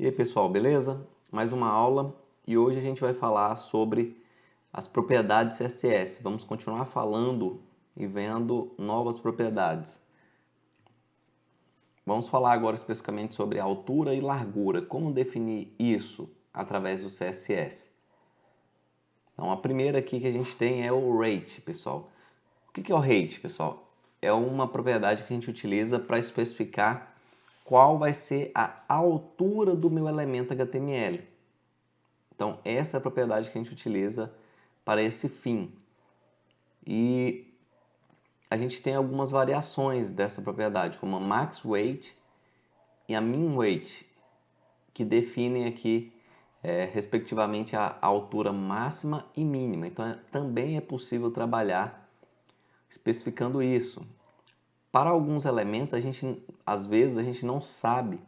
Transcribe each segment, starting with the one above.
E aí pessoal, beleza? Mais uma aula e hoje a gente vai falar sobre as propriedades CSS. Vamos continuar falando e vendo novas propriedades. Vamos falar agora especificamente sobre altura e largura. Como definir isso através do CSS? Então a primeira aqui que a gente tem é o rate, pessoal. O que é o rate, pessoal? É uma propriedade que a gente utiliza para especificar qual vai ser a altura do meu elemento HTML. Então, essa é a propriedade que a gente utiliza para esse fim. E a gente tem algumas variações dessa propriedade, como a max weight e a min weight, que definem aqui, respectivamente, a altura máxima e mínima. Então, também é possível trabalhar especificando isso. Para alguns elementos, às vezes, a gente não sabe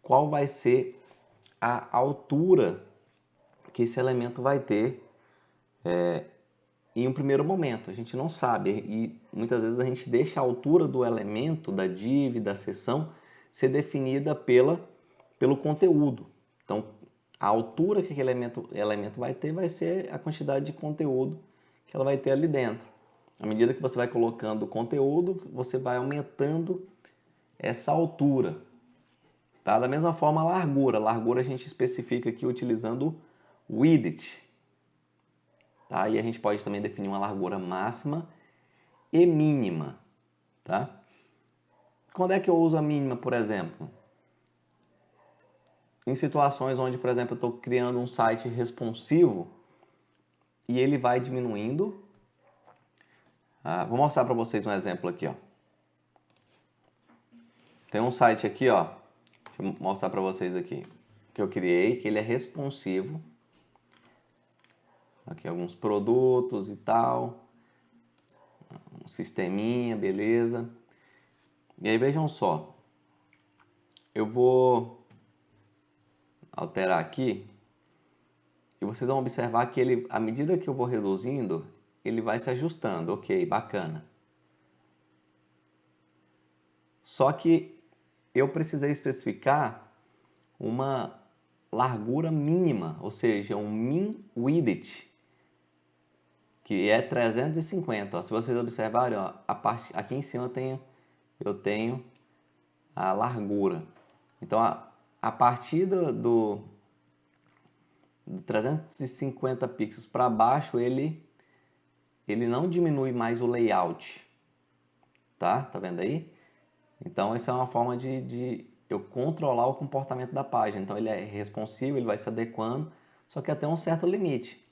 qual vai ser a altura que esse elemento vai ter em um primeiro momento. A gente não sabe e muitas vezes a gente deixa a altura do elemento, da div, da seção, ser definida pelo conteúdo. Então, a altura que aquele elemento vai ser a quantidade de conteúdo que ela vai ter ali dentro. À medida que você vai colocando o conteúdo, você vai aumentando essa altura. Tá? Da mesma forma, a largura. A largura a gente especifica aqui utilizando width. Tá? E a gente pode também definir uma largura máxima e mínima. Tá? Quando é que eu uso a mínima, por exemplo? Em situações onde, por exemplo, eu estou criando um site responsivo e ele vai diminuindo. Vou mostrar para vocês um exemplo aqui. Ó. Tem um site aqui, ó. Deixa eu mostrar para vocês aqui. Que eu criei, que ele é responsivo. Aqui alguns produtos e tal. Um sisteminha, beleza. E aí vejam só. Eu vou alterar aqui. E vocês vão observar que ele, à medida que eu vou reduzindo, ele vai se ajustando. Ok, bacana. Só que eu precisei especificar uma largura mínima, ou seja, um min width, que é 350. Ó, se vocês observarem, ó, aqui em cima eu tenho a largura. Então, a partir do 350 pixels para baixo, ele não diminui mais o layout. Tá vendo aí? Então, essa é uma forma de eu controlar o comportamento da página. Então, ele é responsivo, ele vai se adequando, só que até um certo limite.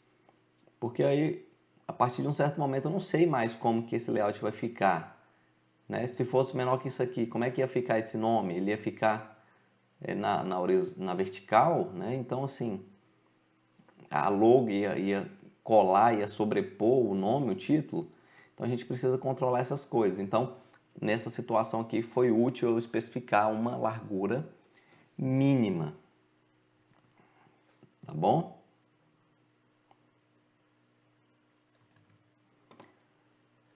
Porque aí, a partir de um certo momento, eu não sei mais como que esse layout vai ficar. Né? Se fosse menor que isso aqui, como é que ia ficar esse nome? Ele ia ficar na vertical, né? Então, assim, a logo ia colar, ia sobrepor o nome, o título. Então, a gente precisa controlar essas coisas. Então, nessa situação aqui, foi útil eu especificar uma largura mínima. Tá bom?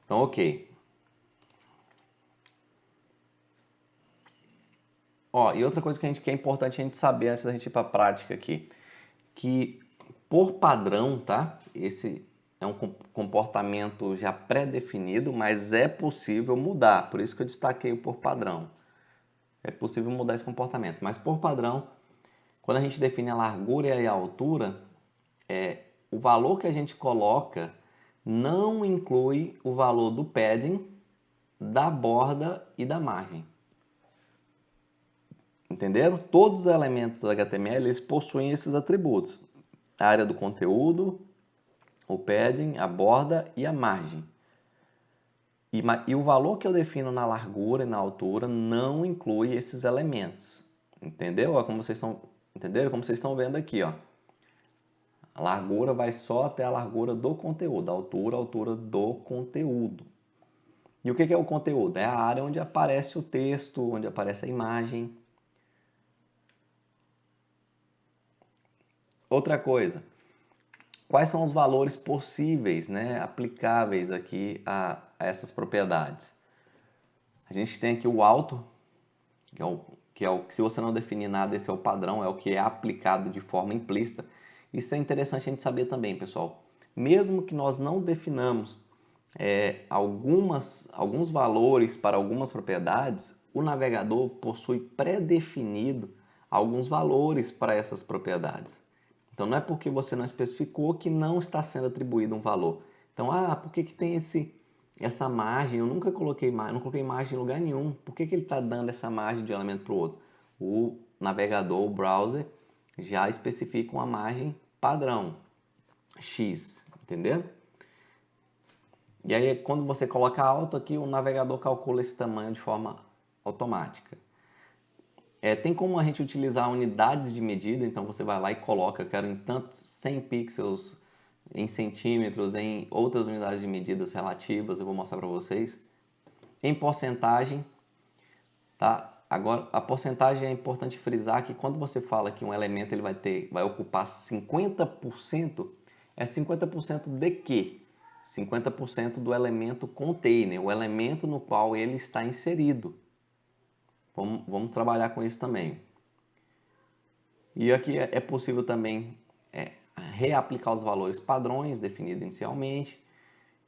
Então, ok. Ó, e outra coisa que é importante a gente saber antes da gente ir para a prática aqui, que por padrão, tá? Esse é um comportamento já pré-definido, mas é possível mudar. Por isso que eu destaquei o por padrão. É possível mudar esse comportamento, mas por padrão, quando a gente define a largura e a altura, o valor que a gente coloca não inclui o valor do padding, da borda e da margem. Entenderam? Todos os elementos do HTML eles possuem esses atributos. A área do conteúdo, o padding, a borda e a margem. E o valor que eu defino na largura e na altura não inclui esses elementos. Entendeu? Entenderam? Como vocês estão vendo aqui, ó. A largura vai só até a largura do conteúdo, a altura do conteúdo. E o que é o conteúdo? É a área onde aparece o texto, onde aparece a imagem. Outra coisa, quais são os valores possíveis, né, aplicáveis aqui a essas propriedades? A gente tem aqui o alto, que é que é o que se você não definir nada, esse é o padrão, é o que é aplicado de forma implícita. Isso é interessante a gente saber também, pessoal. Mesmo que nós não definamos alguns valores para algumas propriedades, o navegador possui pré-definido alguns valores para essas propriedades. Então não é porque você não especificou que não está sendo atribuído um valor. Então, por que tem essa margem? Eu nunca coloquei margem, não coloquei margem em lugar nenhum. Por que ele está dando essa margem de um elemento para o outro? O navegador, o browser, já especifica uma margem padrão, X, entendeu? E aí, quando você coloca alto aqui, o navegador calcula esse tamanho de forma automática. Tem como a gente utilizar unidades de medida, então você vai lá e coloca, eu quero em tantos 100 pixels, em centímetros, em outras unidades de medidas relativas, eu vou mostrar para vocês. Em porcentagem, tá? Agora, a porcentagem é importante frisar que quando você fala que um elemento ele vai ocupar 50%, é 50% de quê? 50% do elemento container, o elemento no qual ele está inserido. Vamos trabalhar com isso também. E aqui é possível também reaplicar os valores padrões definidos inicialmente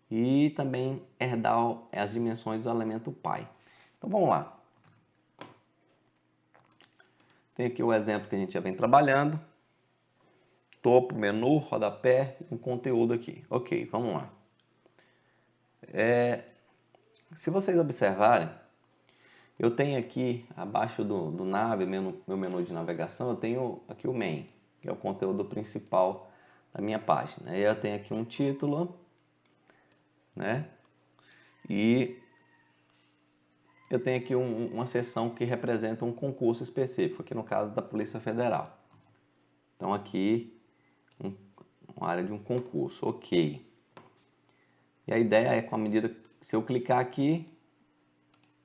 e também herdar as dimensões do elemento pi. Então vamos lá. Tem aqui o exemplo que a gente já vem trabalhando. Topo, menu, rodapé, um conteúdo aqui. Ok, vamos lá. Se vocês observarem, eu tenho aqui, abaixo do nav, meu menu de navegação, eu tenho aqui o main, que é o conteúdo principal da minha página. Eu tenho aqui um título, né? E eu tenho aqui uma seção que representa um concurso específico, aqui no caso da Polícia Federal. Então aqui, uma área de um concurso, ok. E a ideia é, com a medida, se eu clicar aqui,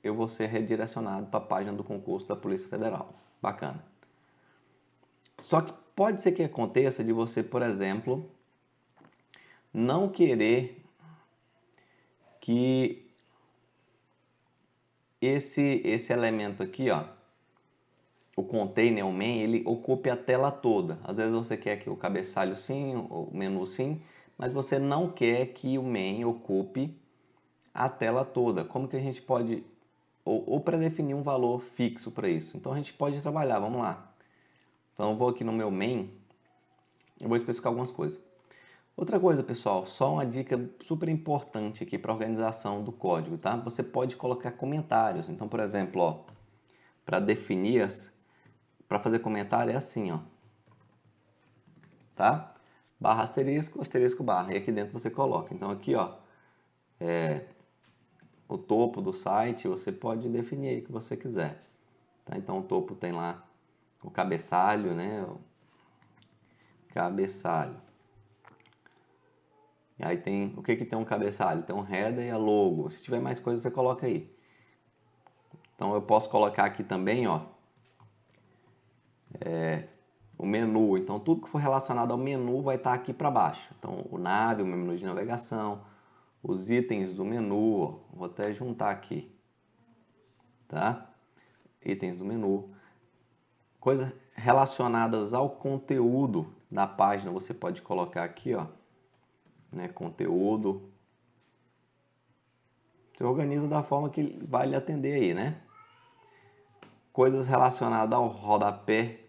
eu vou ser redirecionado para a página do concurso da Polícia Federal. Bacana. Só que pode ser que aconteça de você, por exemplo, não querer que esse elemento aqui, ó, o container, o main, ele ocupe a tela toda. Às vezes você quer que o cabeçalho sim, o menu sim, mas você não quer que o main ocupe a tela toda. Como que a gente pode ou pré-definir um valor fixo para isso? Então a gente pode trabalhar, vamos lá. Então eu vou aqui no meu main, eu vou especificar algumas coisas. Outra coisa, pessoal, só uma dica super importante aqui para a organização do código, tá? Você pode colocar comentários. Então, por exemplo, ó, para definir, para fazer comentário é assim, ó, tá? Barra asterisco, asterisco barra. E aqui dentro você coloca. Então aqui, ó, o topo do site, você pode definir aí o que você quiser. Tá? Então o topo tem lá o cabeçalho, né? O cabeçalho. E aí tem, o que tem um cabeçalho? Tem um header e a logo. Se tiver mais coisas, você coloca aí. Então eu posso colocar aqui também, ó, o menu. Então tudo que for relacionado ao menu vai estar aqui para baixo. Então o nav, o menu de navegação, os itens do menu, ó, vou até juntar aqui, tá? Itens do menu. Coisas relacionadas ao conteúdo da página, você pode colocar aqui, ó, né, conteúdo. Você organiza da forma que vai lhe atender aí, né? Coisas relacionadas ao rodapé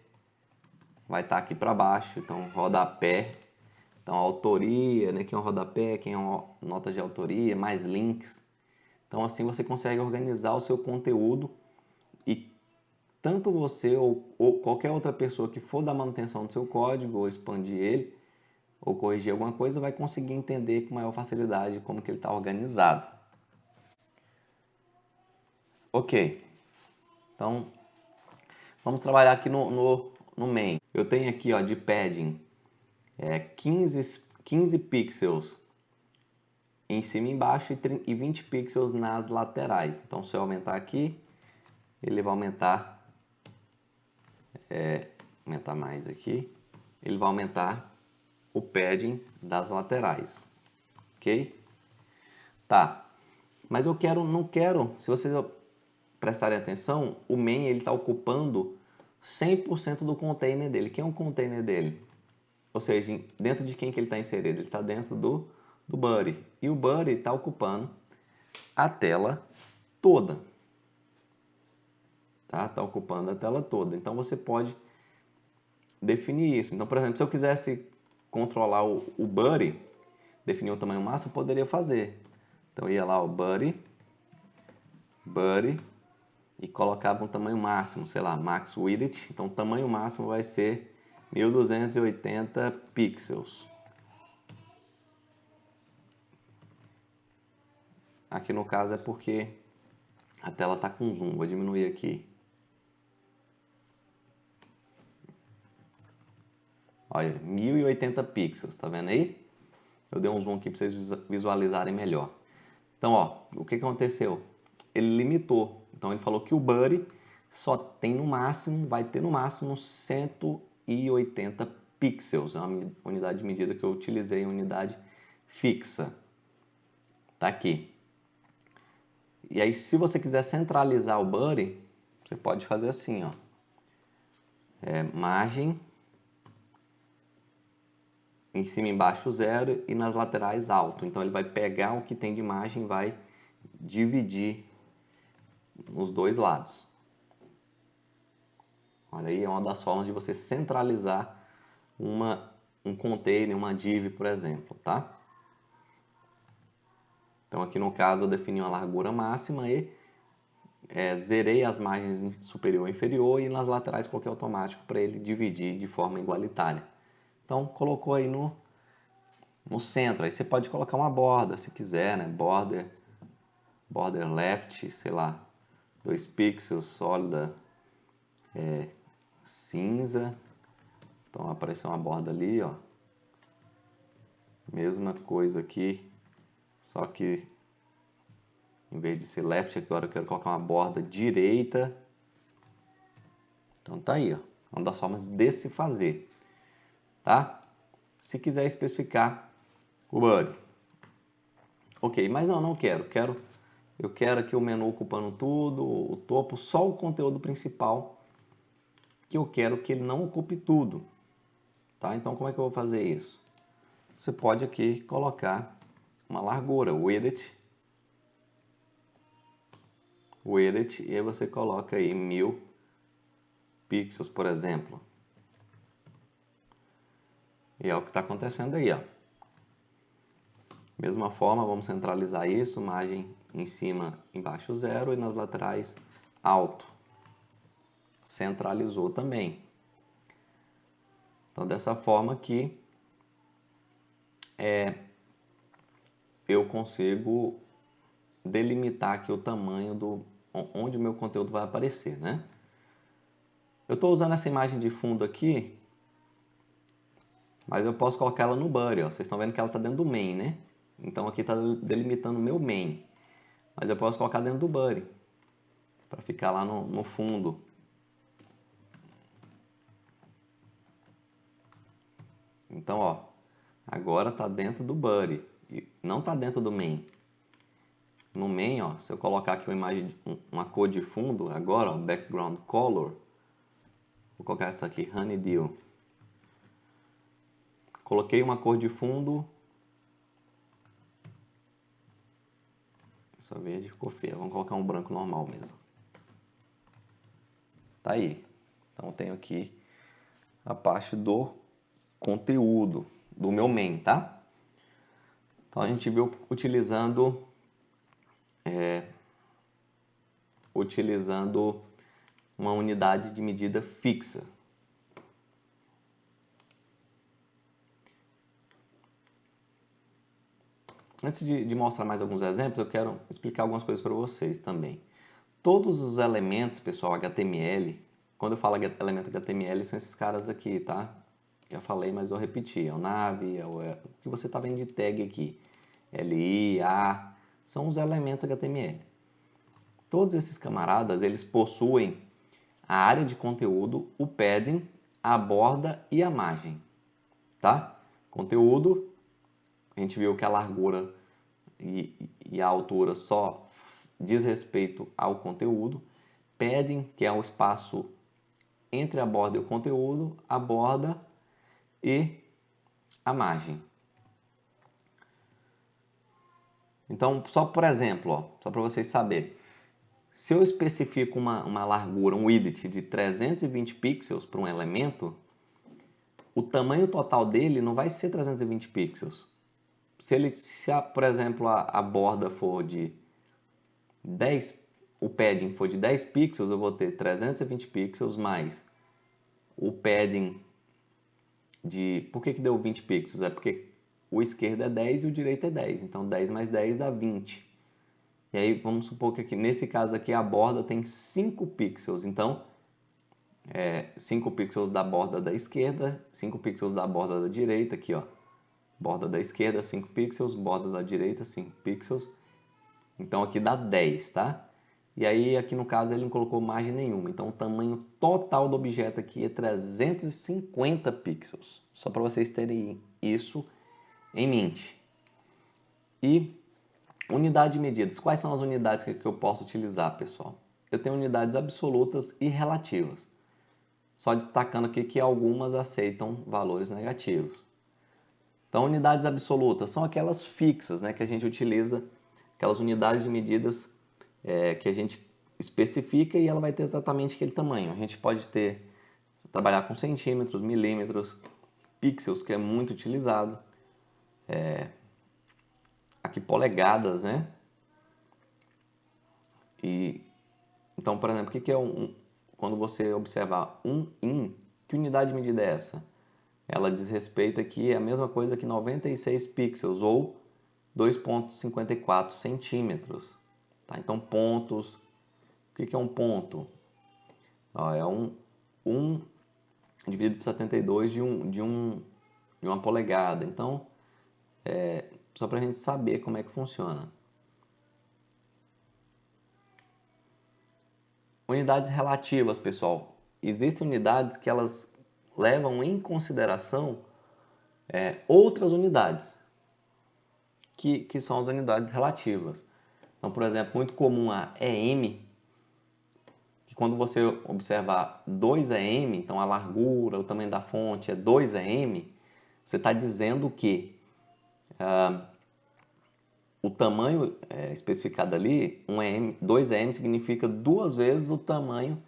vai estar aqui para baixo. Então, rodapé. Então, autoria, né? Quem é o rodapé, quem é a nota de autoria, mais links. Então, assim você consegue organizar o seu conteúdo e tanto você ou qualquer outra pessoa que for dar manutenção do seu código ou expandir ele ou corrigir alguma coisa vai conseguir entender com maior facilidade como que ele está organizado. Ok. Então, vamos trabalhar aqui no main. Eu tenho aqui, ó, de padding 15 pixels em cima e embaixo e 20 pixels nas laterais. Então, se eu aumentar aqui, ele vai aumentar mais aqui, ele vai aumentar o padding das laterais, ok? Tá, mas eu não quero, se vocês prestarem atenção, o main está ocupando 100% do container dele. Quem é o container dele? Ou seja, dentro de quem que ele está inserido? Ele está dentro do body. E o body está ocupando a tela toda. Tá? Está ocupando a tela toda. Então você pode definir isso. Então, por exemplo, se eu quisesse controlar o body, definir o tamanho máximo, eu poderia fazer. Então eu ia lá o body, e colocava um tamanho máximo, sei lá, max width. Então o tamanho máximo vai ser 1280 pixels. Aqui no caso é porque a tela está com zoom. Vou diminuir aqui. Olha, 1080 pixels, tá vendo aí? Eu dei um zoom aqui para vocês visualizarem melhor. Então, ó, o que aconteceu? Ele limitou. Então ele falou que o body só tem no máximo, vai ter no máximo 180 pixels. É uma unidade de medida que eu utilizei, unidade fixa. Tá aqui. E aí, se você quiser centralizar o body, você pode fazer assim, ó. Margem em cima e embaixo 0 e nas laterais alto. Então ele vai pegar o que tem de margem e vai dividir nos dois lados. Olha aí, é uma das formas de você centralizar um container, uma div, por exemplo, tá? Então aqui no caso eu defini uma largura máxima e zerei as margens superior e inferior e nas laterais coloquei automático para ele dividir de forma igualitária. Então colocou aí no centro. Aí você pode colocar uma borda se quiser, né? Border left, sei lá, 2 pixels, sólida cinza. Então apareceu uma borda ali, ó. Mesma coisa aqui, só que em vez de ser left, agora eu quero colocar uma borda direita. Então tá aí, ó. Uma das formas de se fazer, tá? Se quiser especificar o body. Ok, mas não quero. Eu quero aqui o menu ocupando tudo, o topo, só o conteúdo principal, que eu quero que ele não ocupe tudo. Tá? Então como é que eu vou fazer isso? Você pode aqui colocar uma largura, width, e aí você coloca aí 1000 pixels, por exemplo. E é o que está acontecendo aí, ó. Mesma forma, vamos centralizar isso, margem em cima, embaixo 0 e nas laterais alto. Centralizou também. Então dessa forma que eu consigo delimitar aqui o tamanho onde o meu conteúdo vai aparecer, né? Eu estou usando essa imagem de fundo aqui, mas eu posso colocar ela no body, ó. Vocês estão vendo que ela está dentro do main, né? Então aqui está delimitando o meu main. Mas eu posso colocar dentro do body, para ficar lá no fundo. Então, ó, agora está dentro do body, e não está dentro do main. No main, ó, se eu colocar aqui uma cor de fundo, agora, ó, background color, vou colocar essa aqui, Honeydew. Coloquei uma cor de fundo. Essa verde ficou feia. Vamos colocar um branco normal mesmo. Tá aí. Então eu tenho aqui a parte do conteúdo do meu main, tá? Então a gente viu utilizando uma unidade de medida fixa. Antes de mostrar mais alguns exemplos, eu quero explicar algumas coisas para vocês também. Todos os elementos, pessoal, HTML, quando eu falo elemento HTML, são esses caras aqui, tá? Já falei, mas vou repetir. É o nav, o que você está vendo de tag aqui. LI, A, são os elementos HTML. Todos esses camaradas, eles possuem a área de conteúdo, o padding, a borda e a margem, tá? Conteúdo, a gente viu que a largura e a altura só diz respeito ao conteúdo. padding, que é o espaço entre a borda e o conteúdo, a borda e a margem. Então, só por exemplo, ó, só para vocês saberem, se eu especifico uma largura, um width de 320 pixels para um elemento, o tamanho total dele não vai ser 320 pixels. Por exemplo, a borda for de 10, o padding for de 10 pixels, eu vou ter 320 pixels mais o padding de... Por que deu 20 pixels? É porque o esquerdo é 10 e o direito é 10. Então 10 mais 10 dá 20. E aí vamos supor que aqui, nesse caso aqui a borda tem 5 pixels. Então 5 pixels da borda da esquerda, 5 pixels da borda da direita, aqui ó. Borda da esquerda 5 pixels, borda da direita 5 pixels. Então aqui dá 10, tá? E aí aqui no caso ele não colocou margem nenhuma. Então o tamanho total do objeto aqui é 350 pixels. Só para vocês terem isso em mente. E unidade de medidas. Quais são as unidades que eu posso utilizar, pessoal? Eu tenho unidades absolutas e relativas. Só destacando aqui que algumas aceitam valores negativos. Então, unidades absolutas são aquelas fixas, né, que a gente utiliza, aquelas unidades de medidas que a gente especifica e ela vai ter exatamente aquele tamanho. A gente pode trabalhar com centímetros, milímetros, pixels, que é muito utilizado. Aqui polegadas, né? Então, por exemplo, o que é quando você observar um in, que unidade de medida é essa? Ela diz respeito aqui a mesma coisa que 96 pixels ou 2,54 centímetros. Tá? Então, pontos. O que é um ponto? Ó, é 1 dividido por 72 de uma polegada. Então, só para a gente saber como é que funciona. Unidades relativas, pessoal. Existem unidades que elas levam em consideração outras unidades, que são as unidades relativas. Então, por exemplo, muito comum a EM, que quando você observar 2 EM, então a largura, o tamanho da fonte é 2 EM, você está dizendo que o tamanho especificado ali, 2 EM significa 2 vezes o tamanho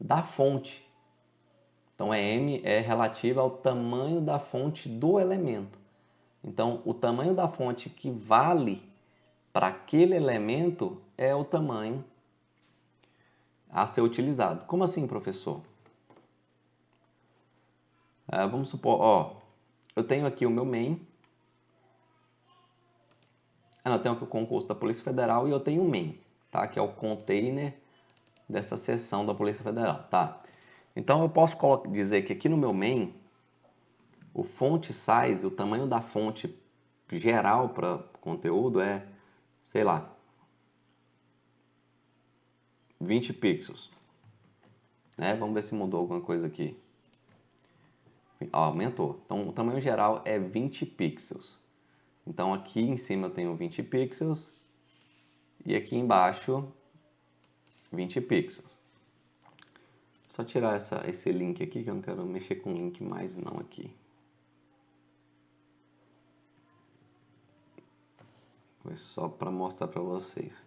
da fonte. Então, EM é relativo ao tamanho da fonte do elemento. Então, o tamanho da fonte que vale para aquele elemento é o tamanho a ser utilizado. Como assim, professor? Vamos supor, ó, eu tenho aqui o meu main. Eu tenho aqui o concurso da Polícia Federal e eu tenho o main, tá? Que é o container dessa seção da Polícia Federal, tá? Então, eu posso dizer que aqui no meu main, o font size, o tamanho da fonte geral para conteúdo é, sei lá, 20 pixels. Né? Vamos ver se mudou alguma coisa aqui. Ó, aumentou. Então, o tamanho geral é 20 pixels. Então, aqui em cima eu tenho 20 pixels e aqui embaixo 20 pixels. Só tirar esse link aqui, que eu não quero mexer com link mais não aqui. Foi só para mostrar para vocês.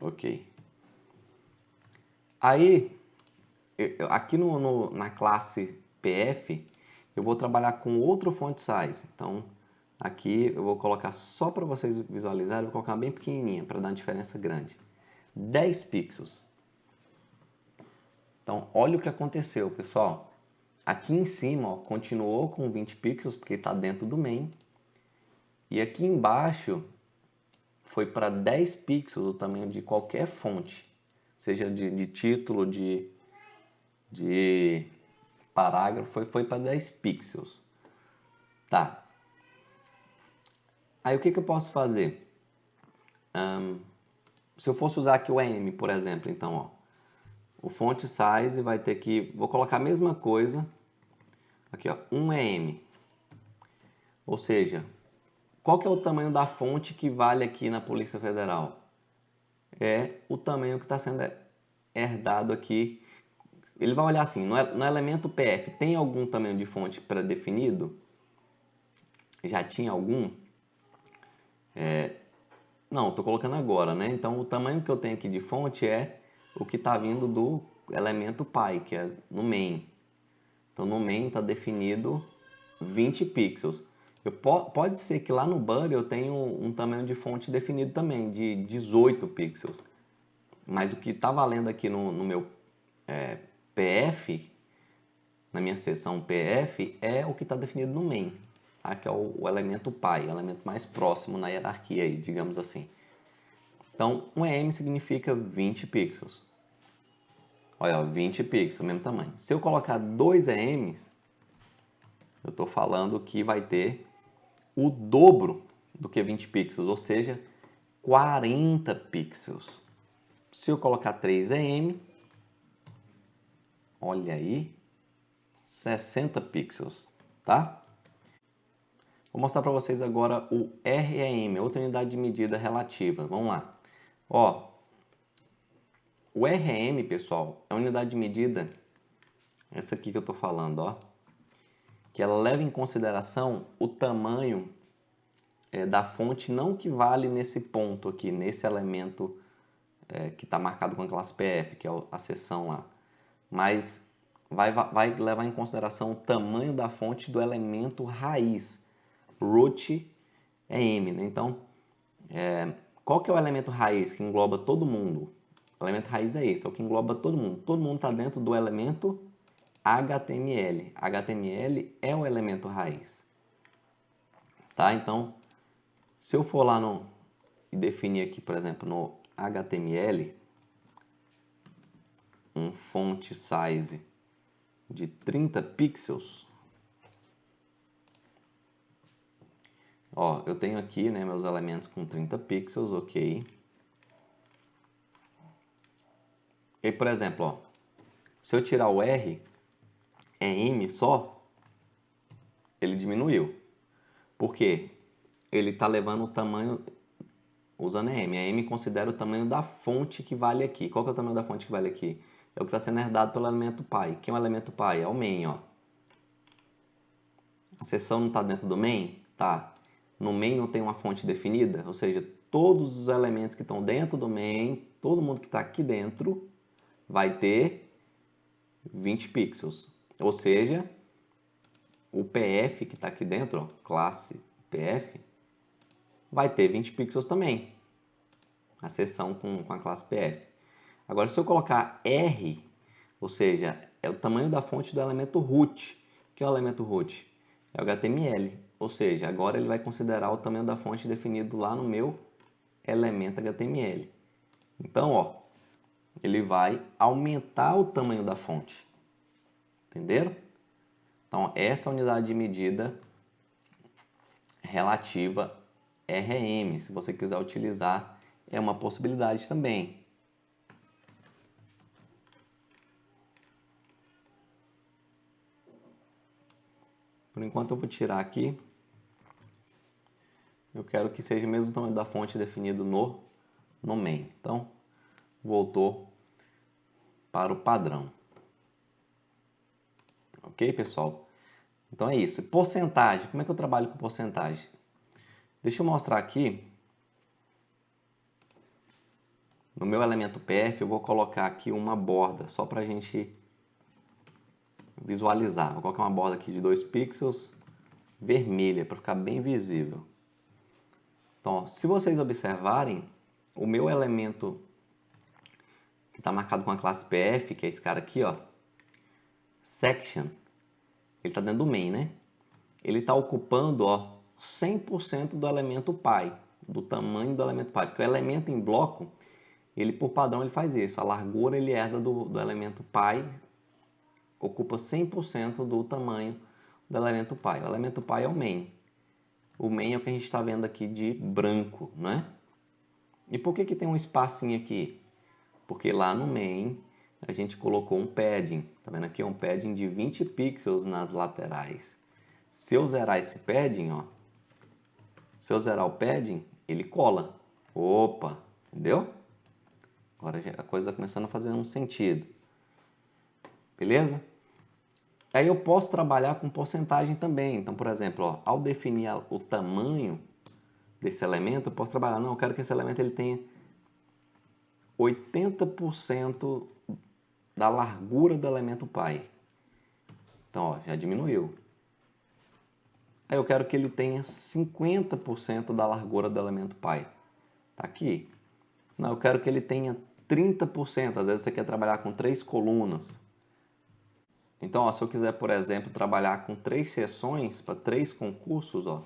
Ok. Aí, aqui na classe PF, eu vou trabalhar com outro font size. Então, aqui eu vou colocar só para vocês visualizarem, eu vou colocar bem pequenininha para dar uma diferença grande. 10 pixels. Então, olha o que aconteceu, pessoal. Aqui em cima, ó, continuou com 20 pixels, porque está dentro do main. E aqui embaixo foi para 10 pixels o tamanho de qualquer fonte. Seja de título, de parágrafo, foi para 10 pixels. Tá. Aí o que eu posso fazer? Se eu fosse usar aqui o EM, por exemplo, então, ó, o font size vai ter que... Vou colocar a mesma coisa. Aqui, ó, 1 EM. Ou seja, qual que é o tamanho da fonte que vale aqui na Polícia Federal? é o tamanho que está sendo herdado aqui. Ele vai olhar assim, no elemento PF tem algum tamanho de fonte pré-definido? Já tinha algum? Não, estou colocando agora, né? Então o tamanho que eu tenho aqui de fonte é o que está vindo do elemento pi, que é no main. Então no main está definido 20 pixels. Pode ser que lá no body eu tenha um tamanho de fonte definido também, de 18 pixels. Mas o que está valendo aqui no meu PF, na minha seção PF, é o que está definido no main, tá? Que é o elemento pi, o elemento mais próximo na hierarquia, aí, digamos assim. Então, 1 em significa 20 pixels. Olha, 20 pixels, mesmo tamanho. Se eu colocar 2 EMs, eu estou falando que vai ter o dobro do que 20 pixels, ou seja, 40 pixels. Se eu colocar 3 EM, olha aí, 60 pixels, tá? Vou mostrar para vocês agora o REM, outra unidade de medida relativa. Vamos lá. Ó, o REM, pessoal, é uma unidade de medida, essa aqui que eu estou falando, ó, que ela leva em consideração o tamanho da fonte, não que vale nesse ponto aqui, nesse elemento que está marcado com a classe PF, que é a seção lá, mas vai levar em consideração o tamanho da fonte do elemento raiz, root é M, né? Então, qual que é o elemento raiz que engloba todo mundo? O elemento raiz é esse, é o que engloba todo mundo. Todo mundo está dentro do elemento HTML. HTML é o elemento raiz. Tá? Então, se eu for lá e definir aqui, por exemplo, no HTML, um font size de 30 pixels, ó, eu tenho aqui, né, meus elementos com 30 pixels, ok. E, por exemplo, ó, se eu tirar o R, é M só, ele diminuiu. Por quê? Ele está levando o tamanho, usando M. A M considera o tamanho da fonte que vale aqui. Qual que é o tamanho da fonte que vale aqui? É o que está sendo herdado pelo elemento pi. Quem é o elemento pi? É o main, ó. A seção não está dentro do main? Tá. No main não tem uma fonte definida? Ou seja, todos os elementos que estão dentro do main, todo mundo que está aqui dentro, vai ter 20 pixels. Ou seja, o PF que está aqui dentro, ó, classe PF, vai ter 20 pixels também. A seção com a classe PF. Agora, se eu colocar R, ou seja, é o tamanho da fonte do elemento root. O que é o elemento root? É o HTML. Ou seja, agora ele vai considerar o tamanho da fonte definido lá no meu elemento HTML. Então, ó, ele vai aumentar o tamanho da fonte. Entenderam? Então, essa unidade de medida relativa REM, se você quiser utilizar, é uma possibilidade também. Por enquanto eu vou tirar aqui. Eu quero que seja o mesmo tamanho da fonte definido no main. Então, voltou para o padrão. Ok, pessoal? Então é isso. Porcentagem. Como é que eu trabalho com porcentagem? Deixa eu mostrar aqui. No meu elemento PF, eu vou colocar aqui uma borda, só para a gente visualizar. Vou colocar uma borda aqui de 2 pixels, vermelha, para ficar bem visível. Então, ó, se vocês observarem, o meu elemento que está marcado com a classe PF, que é esse cara aqui, ó, section, ele está dentro do main, né? Ele está ocupando, ó, 100% do elemento pi, do tamanho do elemento pi, porque o elemento em bloco, ele por padrão ele faz isso, a largura ele herda do elemento pi, ocupa 100% do tamanho do elemento pi. O elemento pi é o main. O main é o que a gente está vendo aqui de branco, né? E por que tem um espacinho aqui? Porque lá no main a gente colocou um padding. Tá vendo aqui? É um padding de 20 pixels nas laterais. Se eu zerar esse padding, ó, se eu zerar o padding, ele cola. Opa, entendeu? Agora a coisa está começando a fazer um sentido. Beleza? Aí eu posso trabalhar com porcentagem também. Então, por exemplo, ó, ao definir o tamanho desse elemento, eu posso trabalhar, não, eu quero que esse elemento ele tenha 80% da largura do elemento pai. Então, ó, já diminuiu. Aí eu quero que ele tenha 50% da largura do elemento pai. Tá aqui. Não, eu quero que ele tenha 30%. Às vezes você quer trabalhar com 3 colunas. Então, ó, se eu quiser, por exemplo, trabalhar com 3 seções para 3 concursos, ó.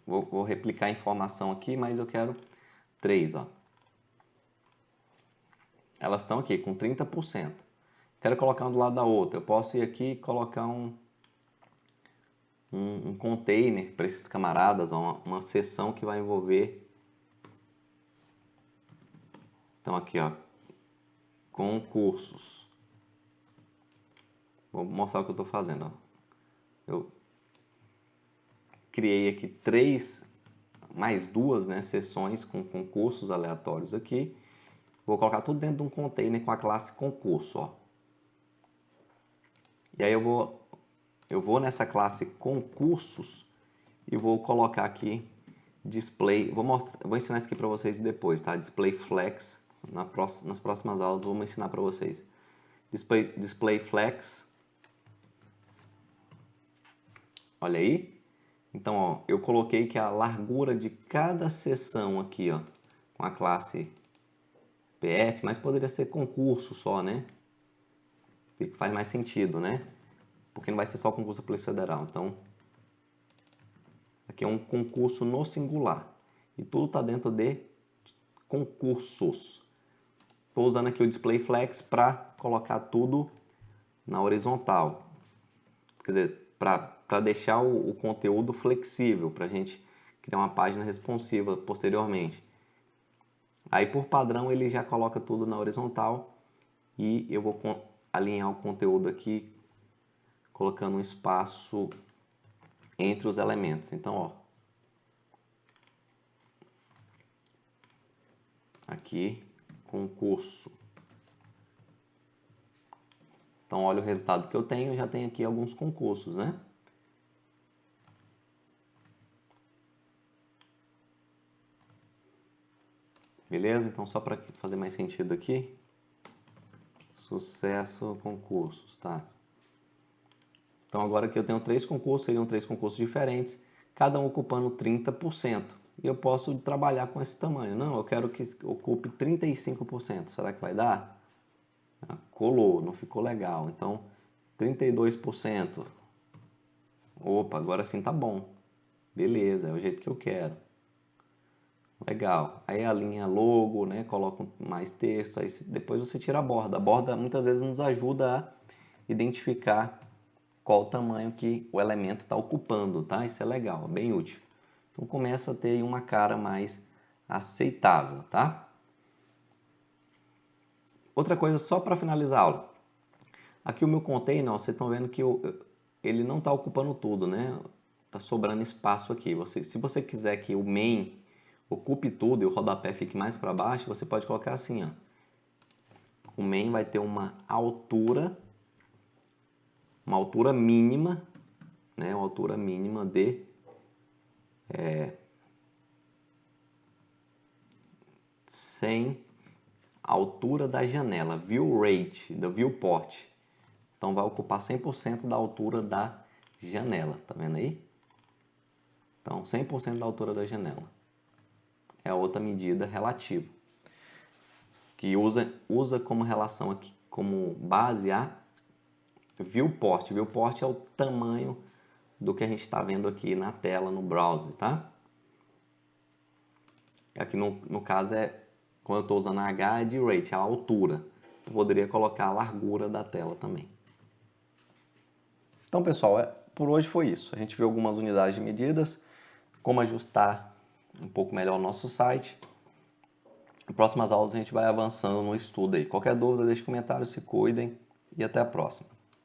Vou replicar a informação aqui, mas eu quero 3, ó. Elas estão aqui com 30%. Quero colocar um do lado da outra. Eu posso ir aqui e colocar um container para esses camaradas, uma seção que vai envolver. Então aqui, ó, concursos. Vou mostrar o que eu estou fazendo. Ó. Eu criei aqui 3 mais 2, né, seções com concursos aleatórios aqui. Vou colocar tudo dentro de um container com a classe concurso. Ó. E aí eu vou nessa classe concursos e vou colocar aqui display. Vou ensinar isso aqui para vocês depois, tá? Display flex. Nas próximas aulas vou ensinar para vocês. Display flex. Olha aí. Então, ó, eu coloquei que a largura de cada seção aqui, ó, com a classe PF, mas poderia ser concurso só, né? Faz mais sentido, né? Porque não vai ser só concurso da Polícia Federal. Então, aqui é um concurso no singular. E tudo está dentro de concursos. Estou usando aqui o Display Flex para colocar tudo na horizontal. Quer dizer, para deixar o conteúdo flexível, para a gente criar uma página responsiva posteriormente. Aí, por padrão, ele já coloca tudo na horizontal e eu vou alinhar o conteúdo aqui, colocando um espaço entre os elementos. Então, ó, aqui, concurso. Então, olha o resultado que eu tenho, já tenho aqui alguns concursos, né? Beleza? Então, só para fazer mais sentido aqui, sucesso concursos, tá? Então, agora que eu tenho 3 concursos, seriam 3 concursos diferentes, cada um ocupando 30%. E eu posso trabalhar com esse tamanho. Não, eu quero que ocupe 35%. Será que vai dar? Colou, não ficou legal. Então, 32%. Opa, agora sim tá bom. Beleza, é o jeito que eu quero. Legal. Aí a linha logo, né? Coloco mais texto. Aí depois você tira a borda. A borda muitas vezes nos ajuda a identificar qual o tamanho que o elemento está ocupando, tá? Isso é legal, é bem útil. Então começa a ter uma cara mais aceitável, tá? Outra coisa só para finalizar a aula. Aqui o meu container, ó, vocês estão vendo que ele não está ocupando tudo, né? Está sobrando espaço aqui. Se você quiser que o main ocupe tudo e o rodapé fique mais para baixo, você pode colocar assim, ó. O main vai ter uma altura mínima, né? Uma altura mínima de 100 altura da janela, view rate, do viewport. Então vai ocupar 100% da altura da janela, tá vendo aí? Então 100% da altura da janela. É a outra medida relativa, que usa como relação aqui, como base a viewport. Viewport é o tamanho do que a gente está vendo aqui na tela, no browser, tá? Aqui no caso quando eu estou usando H é de rate, a altura. Eu poderia colocar a largura da tela também. Então, pessoal, por hoje foi isso. A gente viu algumas unidades de medidas, como ajustar um pouco melhor o nosso site. Em próximas aulas a gente vai avançando no estudo aí. Qualquer dúvida, deixe comentário, se cuidem e até a próxima.